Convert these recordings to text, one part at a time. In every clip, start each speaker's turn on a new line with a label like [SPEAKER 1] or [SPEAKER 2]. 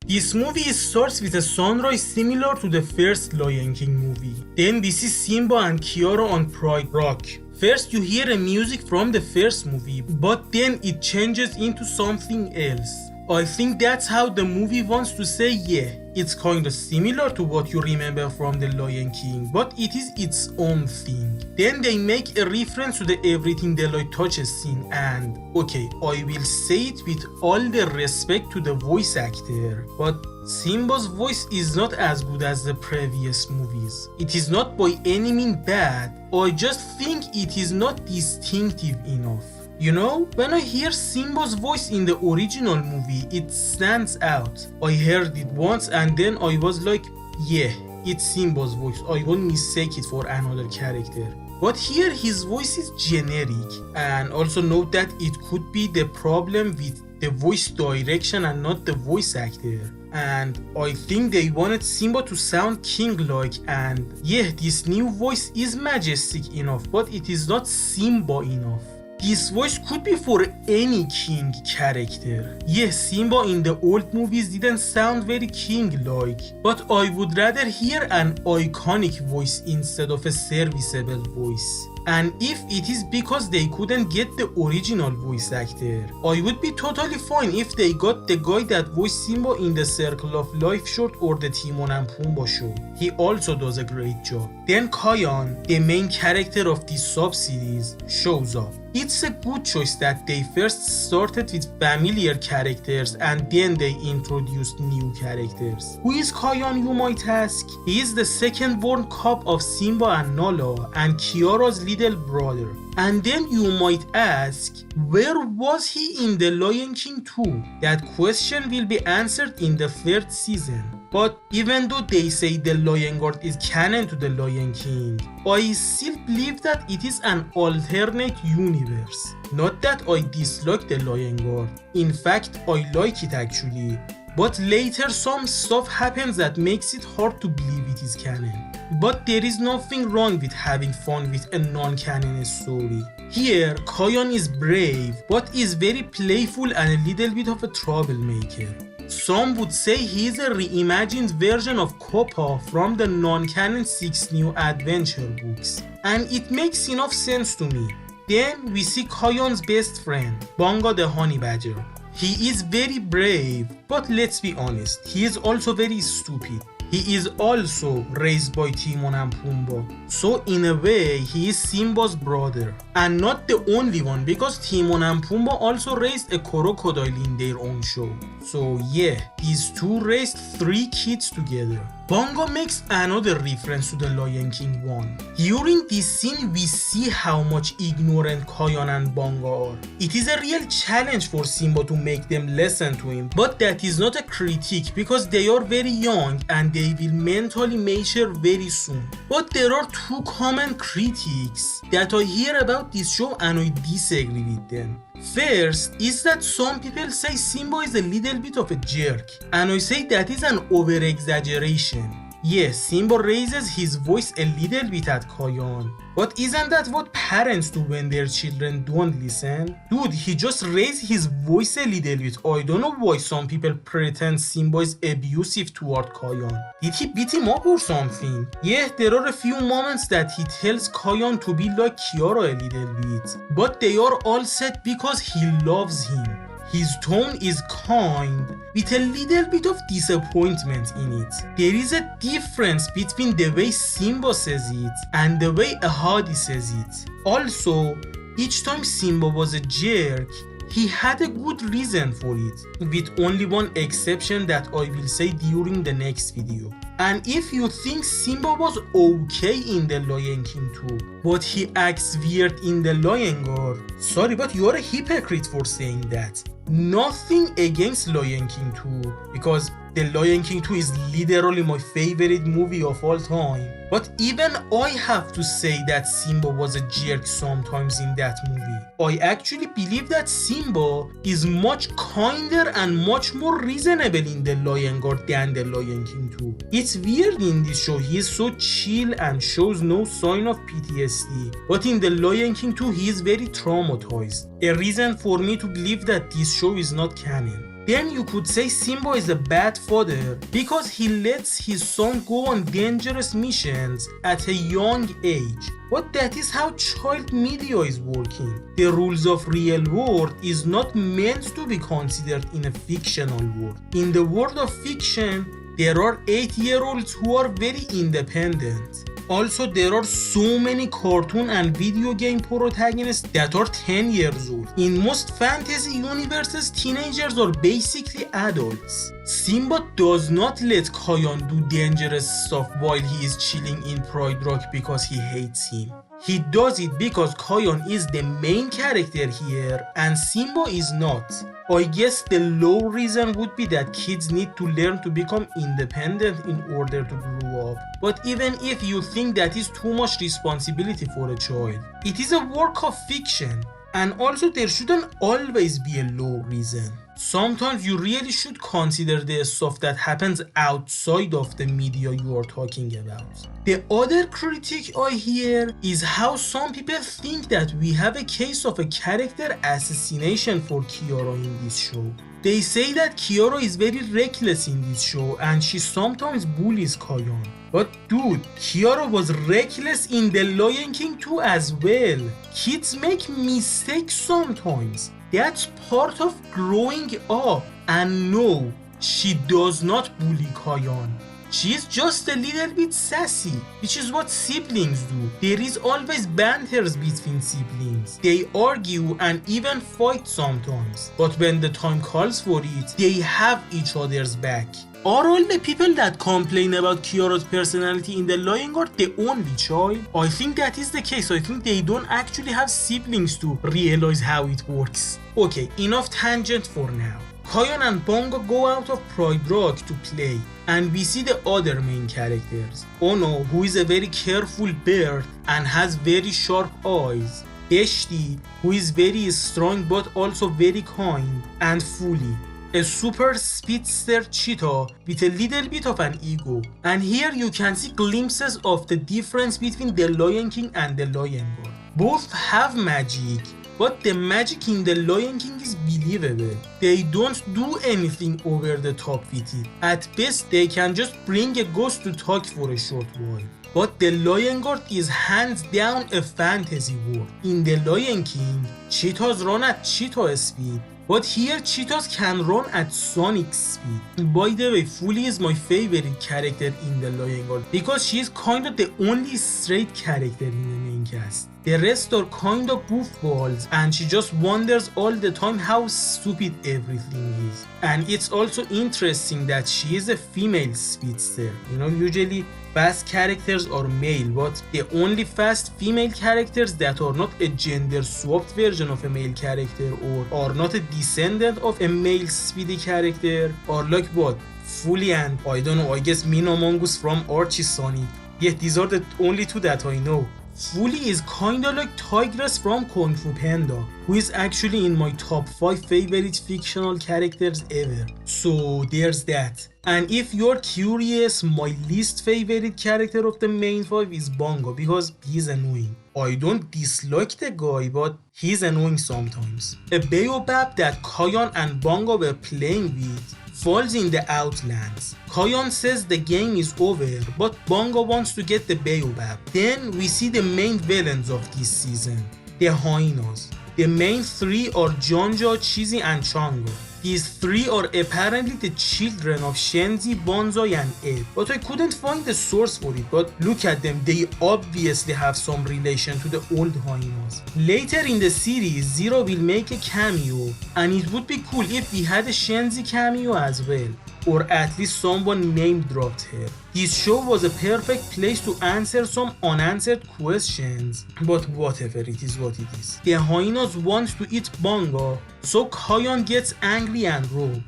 [SPEAKER 1] This movie starts with a sunrise similar to the first Lion King movie. Then we see Simba and Kiara on prologue. First you hear a music from the first movie, but then it changes into something else. I think that's how the movie wants to say, yeah, it's kinda similar to what you remember from the Lion King, but it is its own thing. Then they make a reference to the everything the light touches scene, and okay, I will say it with all the respect to the voice actor, but Simba's voice is not as good as the previous movies. It is not by any means bad, I just think it is not distinctive enough. You know, when I hear Simba's voice in the original movie, it stands out. I heard it once and then I was like, yeah, it's Simba's voice, I won't mistake it for another character. But here his voice is generic, and also note that it could be the problem with the voice direction and not the voice actor. And I think they wanted Simba to sound king-like, and yeah, this new voice is majestic enough, but it is not Simba enough. This voice could be for any king character. Yes, Simba in the old movies didn't sound very king-like, but I would rather hear an iconic voice instead of a serviceable voice. And if it is because they couldn't get the original voice actor, I would be totally fine if they got the guy that voiced Simba in the Circle of Life short or the Timon and Pumbaa show. He also does a great job. Then Kion, the main character of this sub-series, shows up. It's a good choice that they first started with familiar characters and then they introduced new characters. Who is Kion, you might ask? He is the second born cub of Simba and Nala and Kiara's little brother. And then you might ask, where was he in the Lion King 2? That question will be answered in the third season. But even though they say the Lion Guard is canon to the Lion King, I still believe that it is an alternate universe. Not that I dislike the Lion Guard, in fact I like it actually, but later some stuff happens that makes it hard to believe it is canon. But there is nothing wrong with having fun with a non-canon story. Here, Kion is brave, but is very playful and a little bit of a troublemaker. Some would say he is a reimagined version of Koppa from the non-canon 6 New Adventure books, and it makes enough sense to me. Then we see Kion's best friend, Pumbaa the honey badger. He is very brave, but let's be honest, he is also very stupid. He is also raised by Timon and Pumbaa, so in a way he is Simba's brother, and not the only one, because Timon and Pumbaa also raised a crocodile in their own show. So yeah, these two raised 3 kids together. Pumbaa makes another reference to the Lion King 1. During this scene we see how much ignorant Kion and Pumbaa are. It is a real challenge for Simba to make them listen to him, but that is not a critique because they are very young and they will mentally mature very soon. But there are 2 common critiques that I hear about this show and I disagree with them. First is that some people say Simba is a little bit of a jerk, and I say that is an over-exaggeration. Yes, Simba raises his voice a little bit at Kion, but isn't that what parents do when their children don't listen? Dude, he just raised his voice a little bit. I don't know why some people pretend Simba is abusive toward Kion. Did he beat him up or something? Yeah, there are a few moments that he tells Kion to be like Kiara a little bit, but they are all said because he loves him. His tone is kind, with a little bit of disappointment in it. There is a difference between the way Simba says it and the way Ahadi says it. Also, each time Simba was a jerk, he had a good reason for it, with only one exception that I will say during the next video. And if you think Simba was okay in the Lion King 2, but he acts weird in the Lion Guard, sorry, but you are a hypocrite for saying that. Nothing against Lion King 2, because the Lion King 2 is literally my favorite movie of all time. But even I have to say that Simba was a jerk sometimes in that movie. I actually believe that Simba is much kinder and much more reasonable in the Lion Guard than the Lion King 2. It's weird in this show, he is so chill and shows no sign of PTSD. But in the Lion King 2, he is very traumatized. A reason for me to believe that this show is not canon. then you could say Simba is a bad father because he lets his son go on dangerous missions at a young age. But that is how child media is working. The rules of real world is not meant to be considered in a fictional world. In the world of fiction, there are 8-year-olds who are very independent. Also, there are so many cartoon and video game protagonists that are 10 years old. In most fantasy universes, teenagers are basically adults. Simba does not let Kion do dangerous stuff while he is chilling in Pride Rock because he hates him. He does it because Kion is the main character here and Simba is not. I guess the low reason would be that kids need to learn to become independent in order to grow up. But even if you think that is too much responsibility for a child, it is a work of fiction. And also there shouldn't always be a low reason. Sometimes you really should consider the stuff that happens outside of the media you are talking about. The other critique I hear is how some people think that we have a case of a character assassination for Kiara in this show. They say that Kiara is very reckless in this show and she sometimes bullies Kion. But dude, Kiara was reckless in The Lion King 2 as well. Kids make mistakes sometimes. That's part of growing up. And no, she does not bully Kion. She is just a little bit sassy, which is what siblings do. There is always banters between siblings. They argue and even fight sometimes. But when the time calls for it, they have each other's back. Are all the people that complain about Kiara's personality in The Lion King the only child? I think that is the case. I think they don't actually have siblings to realize how it works. Okay, enough tangent for now. Kion and Bongo go out of Pride Rock to play, and we see the other main characters. Ono, who is a very careful bird and has very sharp eyes. Deshti, who is very strong but also very kind. And Fuli, a super speedster cheetah with a little bit of an ego. And here you can see glimpses of the difference between The Lion King and The Lion King. Both have magic, but the magic in The Lion King is believable. They don't do anything over the top with it. At best, they can just bring a ghost to talk for a short while. But The Lion King is hands down a fantasy world. In The Lion King, cheetahs run at cheetah speed, but here cheetahs can run at Sonic speed. By the way, Fuli is my favorite character in The Lion King because she is kind of the only straight character in the main cast. The rest are kind of goofballs and she just wonders all the time how stupid everything is. And it's also interesting that she is a female speedster. You know, usually fast characters are male, but the only fast female characters that are not a gender swapped version of a male character or are not a descendant of a male speedy character are like what? Fuli and I don't know, I guess Mina Mongoose from Archie Sonic. Yeah, these are the only two that I know. Fuli is kinda like Tigress from Kung Fu Panda, who is actually in my top 5 favorite fictional characters ever. So there's that. And if you're curious, my least favorite character of the main 5 is Bongo because he's annoying. I don't dislike the guy, but he's annoying sometimes. A baobab that Kion and Bongo were playing with falls in the Outlands. Kion says the game is over, but Bongo wants to get the baobab. Then we see the main villains of this season, the hyenas. The main 3 are Jonjo, Chizi and Chango. These 3 are apparently the children of Shenzi, Bonzai and Ed. But I couldn't find the source for it, but look at them, they obviously have some relation to the old hyenas. Later in the series, Zero will make a cameo, and it would be cool if we had a Shenzi cameo as well. Or at least someone name dropped her. This show was a perfect place to answer some unanswered questions, but whatever, it is what it is. The hyenas want to eat Bongo, so Kion gets angry and roars.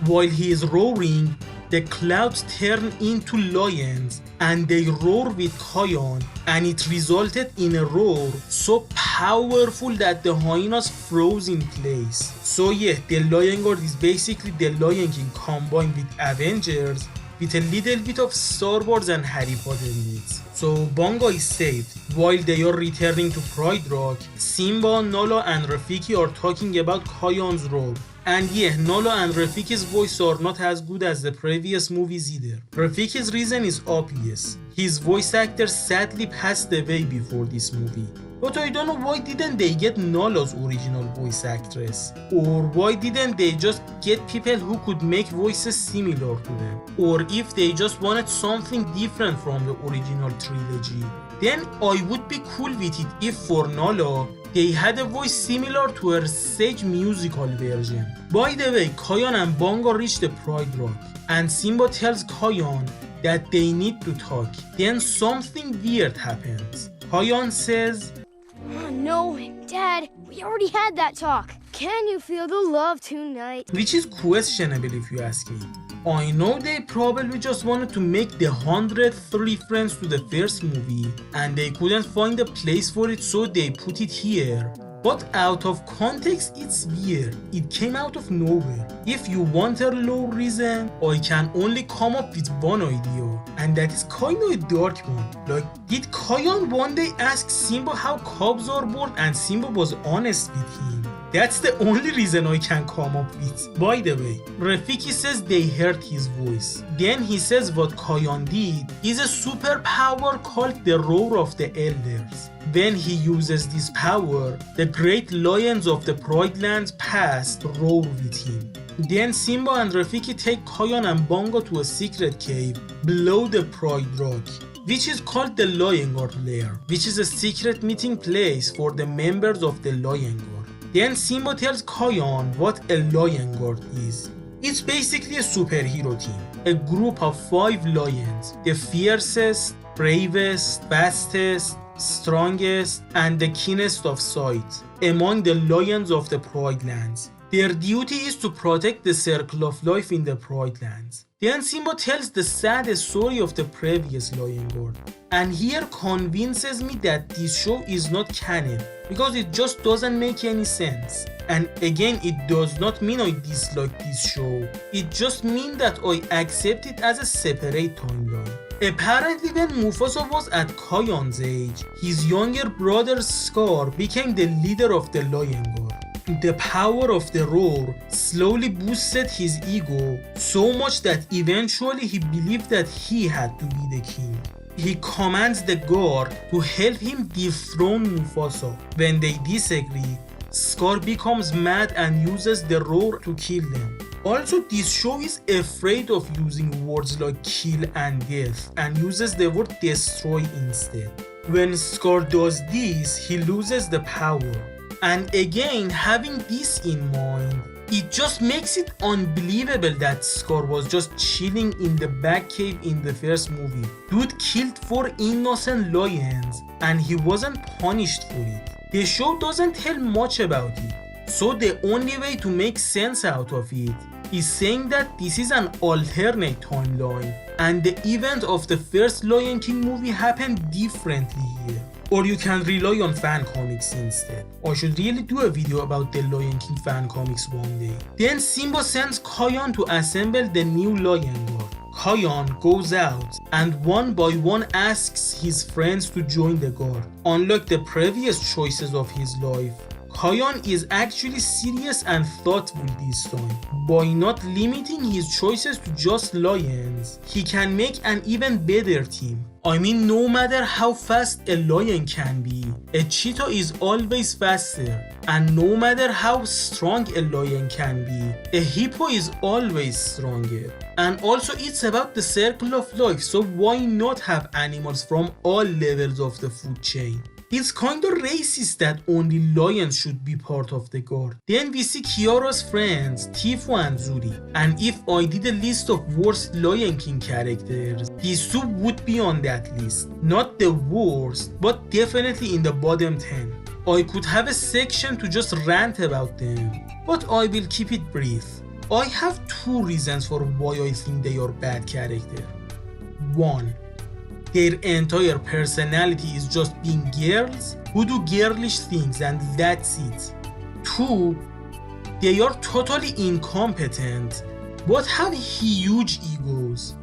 [SPEAKER 1] While he is roaring, the clouds turn into lions and they roar with Kion, and it resulted in a roar so powerful that the hyenas froze in place. So yeah, the Lion King is basically the Lion King combined with Avengers with a little bit of Star Wars and Harry Potter in it. So Bongo is saved. While they are returning to Pride Rock, Simba, Nala and Rafiki are talking about Kion's role. And yeah, Nala and Rafiki's voice are not as good as the previous movies either. Rafiki's reason is obvious. His voice actor sadly passed away before this movie. But I don't know why didn't they get Nala's original voice actress? Or why didn't they just get people who could make voices similar to them? Or if they just wanted something different from the original trilogy, then I would be cool with it if for Nala, they had a voice similar to her stage musical version. By the way, Kion and Pumbaa reach the Pride Rock, and Simba tells Kion that they need to talk. Then something weird happens. Kion says,
[SPEAKER 2] "Oh no, Dad, we already had that talk. Can you feel the love tonight?"
[SPEAKER 1] Which is questionable if you ask me. I know they probably just wanted to make the 100th reference to the first movie and they couldn't find a place for it, so they put it here. But out of context, it's weird. It came out of nowhere. If you want a low reason, I can only come up with one idea, and that is kind of a dark one. Like, did Kion one day ask Simba how cubs are born and Simba was honest with him? That's the only reason I can come up with. By the way, Rafiki says they heard his voice. Then he says what Kion did is a superpower called the Roar of the Elders. When he uses this power, the great lions of the Pride Lands past roar with him. Then Simba and Rafiki take Kion and Pumbaa to a secret cave below the Pride Rock, which is called the Lion Guard Lair, which is a secret meeting place for the members of the Lion Guard. Then Simba tells Kion what a Lion Guard is. It's basically a superhero team, a group of 5 lions, the fiercest, bravest, fastest, strongest, and the keenest of sight among the lions of the Pride Lands. Their duty is to protect the circle of life in the Pride Lands. Then Simba tells the sad story of the previous Lion Guard, and here convinces me that this show is not canon because it just doesn't make any sense. And again, it does not mean I dislike this show, it just means that I accept it as a separate timeline. Apparently when Mufasa was at Kion's age, his younger brother Scar became the leader of the Lion Guard. The power of the roar slowly boosted his ego so much that eventually he believed that he had to be the king. He commands the guard to help him dethrone Mufasa. When they disagree, Scar becomes mad and uses the roar to kill them. Also, this show is afraid of using words like kill and death and uses the word destroy instead. When Scar does this, he loses the power. And again, having this in mind, it just makes it unbelievable that Scar was just chilling in the back cave in the first movie. Dude killed 4 innocent lions and he wasn't punished for it. The show doesn't tell much about it, so the only way to make sense out of it is saying that this is an alternate timeline and the event of the first Lion King movie happened differently here. Or you can rely on fan comics instead. I should really do a video about the Lion King fan comics one day. Then Simba sends Kion to assemble the new Lion Guard. Kion goes out and one by one asks his friends to join the guard. Unlike the previous choices of his life, Kion is actually serious and thoughtful this time. By not limiting his choices to just lions, he can make an even better team. I mean, no matter how fast a lion can be, a cheetah is always faster. And no matter how strong a lion can be, a hippo is always stronger. And also it's about the circle of life, so why not have animals from all levels of the food chain? It's kind of racist that only lions should be part of the guard. Then we see Kiara's friends, Tifu and Zuri. And if I did a list of worst Lion King characters, these 2 would be on that list. Not the worst, but definitely in the bottom 10. I could have a section to just rant about them, but I will keep it brief. I have 2 reasons for why I think they are bad characters. 1. Their entire personality is just being girls who do girlish things and that's it. 2. They are totally incompetent but have huge egos.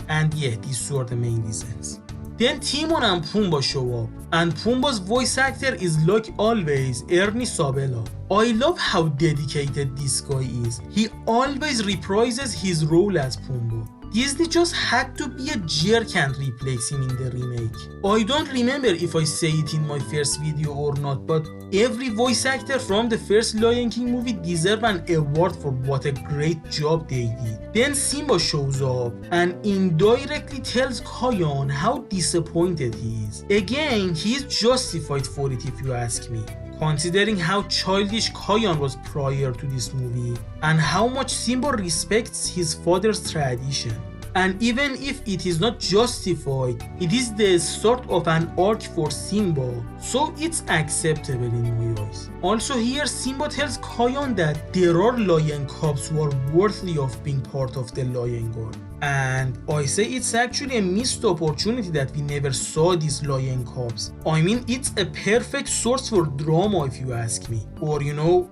[SPEAKER 1] And yeah, these are the main reasons. Then Timon and Pumbaa show up, and Pumbaa's voice actor is like always Ernie Sabella. I love how dedicated this guy is. He always reprises his role as Pumbaa. Disney just had to be a jerk and replace him in the remake. I don't remember if I say it in my first video or not, but every voice actor from the first Lion King movie deserve an award for what a great job they did. Then Simba shows up and indirectly tells Kion how disappointed he is. Again, he is justified for it if you ask me, considering how childish Kion was prior to this movie and how much Simba respects his father's tradition. And even if it is not justified, it is the start of an arc for Simba, so it's acceptable in my eyes. Also here, Simba tells Kion that there are lion cubs who are worthy of being part of the lion guard. And I say it's actually a missed opportunity that we never saw these lion cubs. I mean, it's a perfect source for drama if you ask me. Or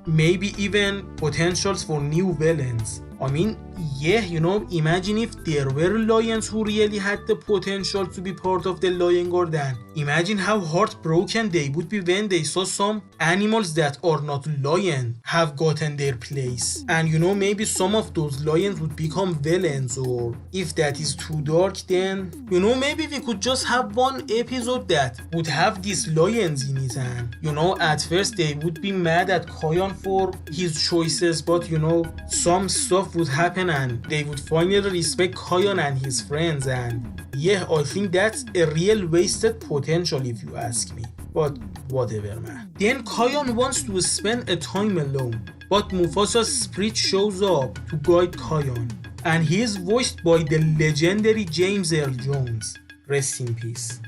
[SPEAKER 1] maybe even potentials for new villains. I mean, yeah, imagine if there were lions who really had the potential to be part of the lion guard, and imagine how heartbroken they would be when they saw some animals that are not lion have gotten their place. And maybe some of those lions would become villains, or if that is too dark, then maybe we could just have one episode that would have these lions in it, and at first they would be mad at Kion for his choices, but some stuff would happen and they would finally respect Kion and his friends. And yeah, I think that's a real wasted potential if you ask me, but whatever, man. Then Kion wants to spend a time alone, but Mufasa's spirit shows up to guide Kion, and he is voiced by the legendary James Earl Jones, rest in peace.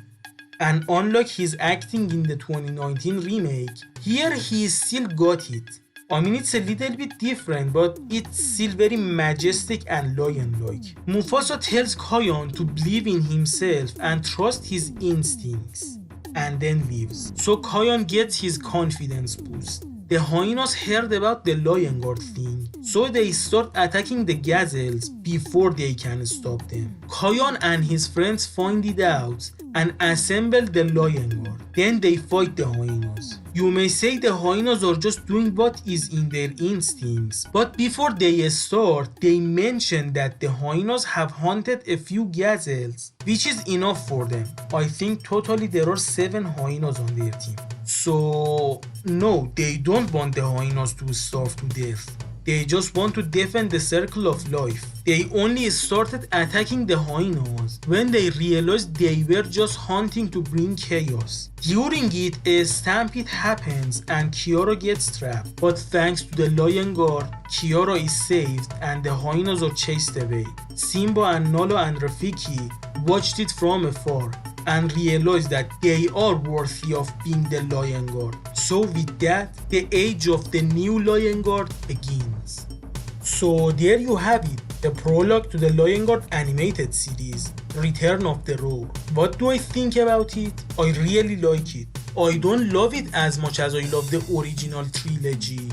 [SPEAKER 1] And unlike his acting in the 2019 remake, here he still got it. I mean, it's a little bit different, but it's still very majestic and lion-like. Mufasa tells Kion to believe in himself and trust his instincts, and then leaves. So Kion gets his confidence boost. The hyenas heard about the lion guard thing, so they start attacking the gazelles before they can stop them. Kion and his friends find it out and assemble the lion guard. Then they fight the hyenas. You may say the hyenas are just doing what is in their instincts, but before they start, they mention that the hyenas have hunted a few gazelles, which is enough for them. I think totally there are 7 hyenas on their team. So no, they don't want the hyenas to starve to death. They just want to defend the circle of life. They only started attacking the hyenas when they realized they were just hunting to bring chaos. During it, a stampede happens and Kiara gets trapped. But thanks to the lion guard, Kiara is saved and the hyenas are chased away. Simba and Nala and Rafiki watched it from afar and realized that they are worthy of being the lion guard. So with that, the age of the new lion guard begins. So there you have it, the prologue to the Lion Guard animated series, Return of the Roar. What do I think about it? I really like it. I don't love it as much as I love the original trilogy,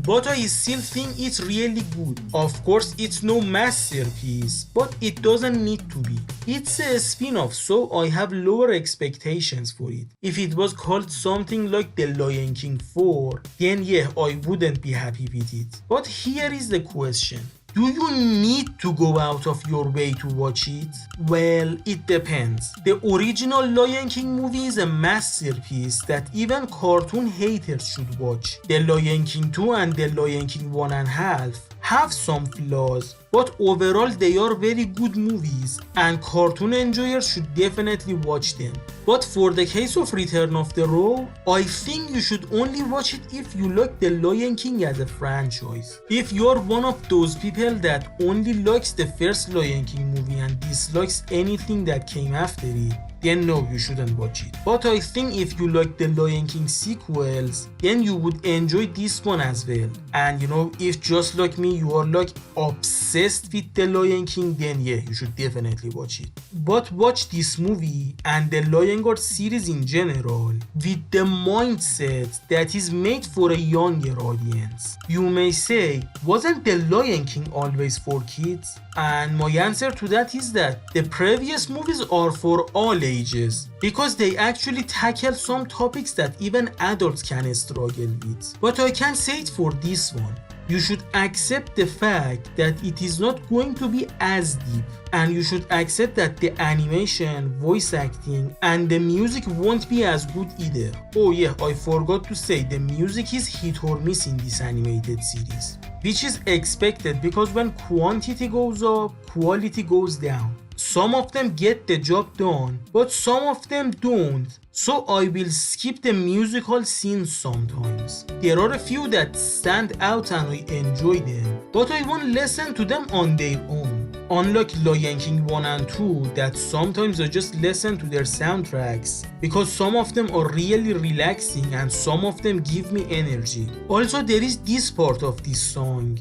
[SPEAKER 1] but I still think it's really good. Of course, it's no masterpiece, but it doesn't need to be. It's a spin-off, so I have lower expectations for it. If it was called something like The Lion King 4, then yeah, I wouldn't be happy with it. But here is the question. Do you need to go out of your way to watch it? Well, it depends. The original Lion King movie is a masterpiece that even cartoon haters should watch. The Lion King 2 and The Lion King 1.5 have some flaws, but overall they are very good movies and cartoon enjoyers should definitely watch them. But for the case of Return of the Roar, I think you should only watch it if you like the Lion King as a franchise. If you are one of those people that only likes the first Lion King movie and dislikes anything that came after it, then no, you shouldn't watch it. But I think if you like the Lion King sequels, then you would enjoy this one as well. And if just like me, you are like obsessed with the Lion King, then yeah, you should definitely watch it. But watch this movie and the Lion Guard series in general with the mindset that is made for a younger audience. You may say, wasn't the Lion King always for kids? And my answer to that is feels that the previous movies are for all ages because they actually tackle some topics that even adults can struggle with. But I can say it for this one. You should accept the fact that it is not going to be as deep, and you should accept that the animation, voice acting, and the music won't be as good either. Oh yeah, I forgot to say the music is hit or miss in this animated series, which is expected because when quantity goes up, quality goes down. Some of them get the job done, but some of them don't. So I will skip the musical scenes sometimes. There are a few that stand out and I enjoy them, but I won't listen to them on their own. Unlike Lion King 1 and 2 that sometimes I just listen to their soundtracks because some of them are really relaxing and some of them give me energy. Also there is this part of this song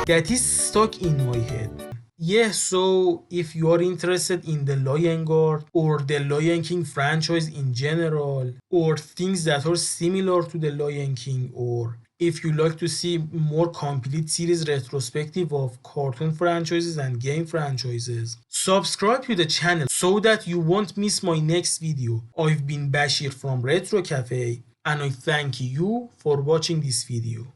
[SPEAKER 1] that is stuck in my head. Yeah, so if you are interested in the Lion Guard or the Lion King franchise in general, or things that are similar to the Lion King, or if you like to see more complete series retrospective of cartoon franchises and game franchises, subscribe to the channel so that you won't miss my next video. I've been Bashir from Retro Cafe and I thank you for watching this video.